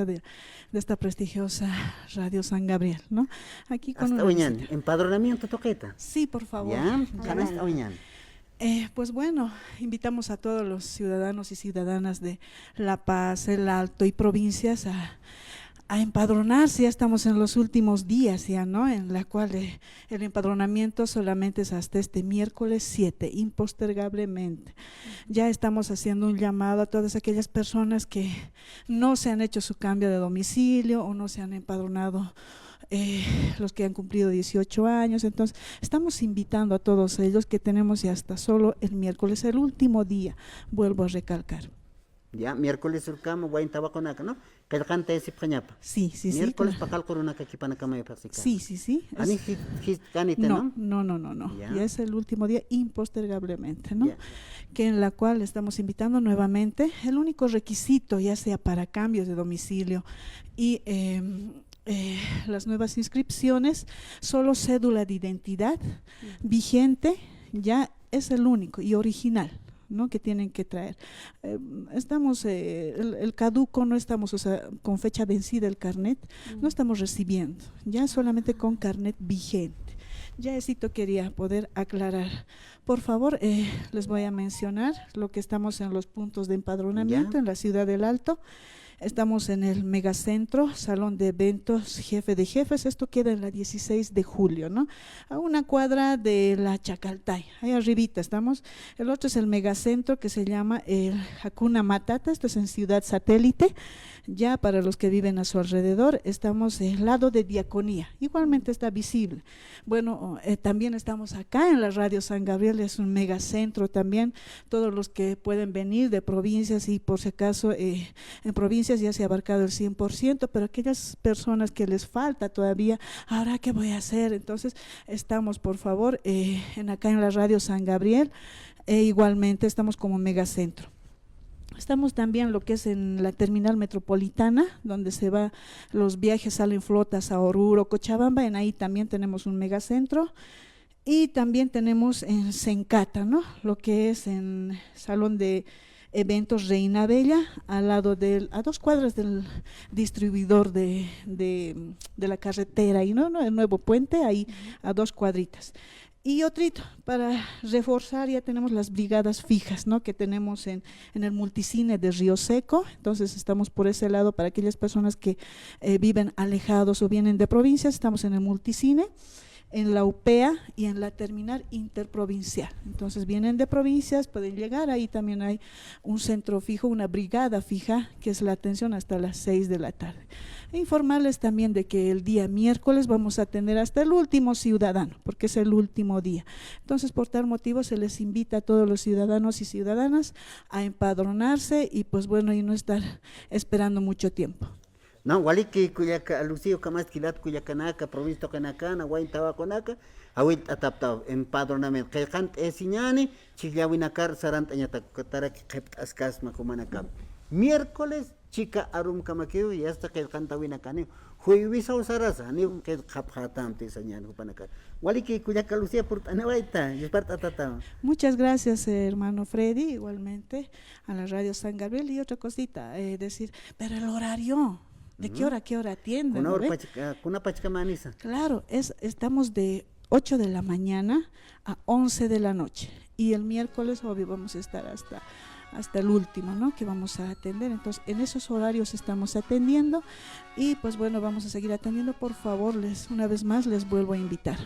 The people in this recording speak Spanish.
de esta prestigiosa Radio San Gabriel, ¿no? Aquí con hasta mañana, empadronamiento toqueta. Sí, por favor. Ya, hasta mañana. Pues bueno, invitamos a todos los ciudadanos y ciudadanas de La Paz, El Alto y provincias a empadronarse. Ya estamos en los últimos días ya, ¿no? En la cual el empadronamiento solamente es hasta este miércoles 7, impostergablemente. Ya estamos haciendo un llamado a todas aquellas personas que no se han hecho su cambio de domicilio o no se han empadronado, los que han cumplido 18 años. Entonces estamos invitando a todos ellos, que tenemos ya hasta solo el miércoles, el último día, vuelvo a recalcar. Ya, miércoles surcamo, guain tabaconaca, ¿no? Que el cante ese pañapa. Sí. Miércoles pacal corona que pana cama de pasica. Sí. Ani ganite, ¿no? No. Ya. Ya es el último día impostergablemente, ¿no? Ya. Que en la cual estamos invitando nuevamente. El único requisito, ya sea para cambios de domicilio y las nuevas inscripciones, solo cédula de identidad vigente, ya es el único y original, ¿no? Que tienen que traer. Estamos, el caduco no estamos, o sea, con fecha vencida el carnet, no estamos recibiendo, ya solamente con carnet vigente. Ya esito quería poder aclarar. Por favor, les voy a mencionar lo que estamos en los puntos de empadronamiento en la ciudad del Alto. Estamos en el megacentro, salón de eventos, jefe de jefes. Esto queda en la 16 de julio, ¿no? A una cuadra de la Chacaltay, ahí arribita estamos. El otro es el megacentro que se llama el Hakuna Matata. Esto es en Ciudad Satélite. Ya para los que viven a su alrededor, estamos del lado de Diaconía, igualmente está visible. Bueno, también estamos acá en la Radio San Gabriel, es un megacentro también. Todos los que pueden venir de provincias, y por si acaso en provincias ya se ha abarcado el 100%, pero aquellas personas que les falta todavía, ahora qué voy a hacer. Entonces estamos, por favor, acá en la Radio San Gabriel, igualmente estamos como megacentro. Estamos también lo que es en la terminal metropolitana, donde se va, los viajes salen flotas a Oruro, Cochabamba. En ahí también tenemos un megacentro. Y también tenemos en Sencata, ¿no? Lo que es en Salón de Eventos Reina Bella, al lado a 2 cuadras del distribuidor de la carretera, y ¿no? El nuevo puente, ahí a 2 cuadritas. Y otrito, para reforzar, ya tenemos las brigadas fijas, ¿no? Que tenemos en el multicine de Río Seco. Entonces estamos por ese lado para aquellas personas que viven alejados o vienen de provincias. Estamos en el multicine, en la UPEA y en la terminal interprovincial. Entonces vienen de provincias, pueden llegar, ahí también hay un centro fijo, una brigada fija, que es la atención hasta las 6 de la tarde. E informarles también de que el día miércoles vamos a tener hasta el último ciudadano, porque es el último día. Entonces, por tal motivo, se les invita a todos los ciudadanos y ciudadanas a empadronarse y pues bueno, y no estar esperando mucho tiempo. No, waliki kuyaka Lucio Camas Kilat Kuyakanaka, provisto Kanakana, Wain Tabaconaka, Awit Atapta, empadronamiento. Kayant Esiñani, Chigliawinacar, Sarantañata, Kataraki, Kept Askas Makumanaka. Miércoles, chica Arum Kamakio, y hasta que el cantawinacane, Huivisa Sarasa, ni que Kaphatam Tisañan Kupanaka. Waliki Kuyaka Lucia Purtanawaita, y Espartatata. Muchas gracias, hermano Freddy, igualmente a la Radio San Gabriel. Y otra cosita, decir, pero el horario. ¿De qué hora a qué hora atienden? Una pachica maniza. Claro, estamos de 8 de la mañana a 11 de la noche. Y el miércoles, obvio, vamos a estar hasta el último, ¿no? Que vamos a atender. Entonces, en esos horarios estamos atendiendo. Y pues bueno, vamos a seguir atendiendo. Por favor, una vez más les vuelvo a invitar.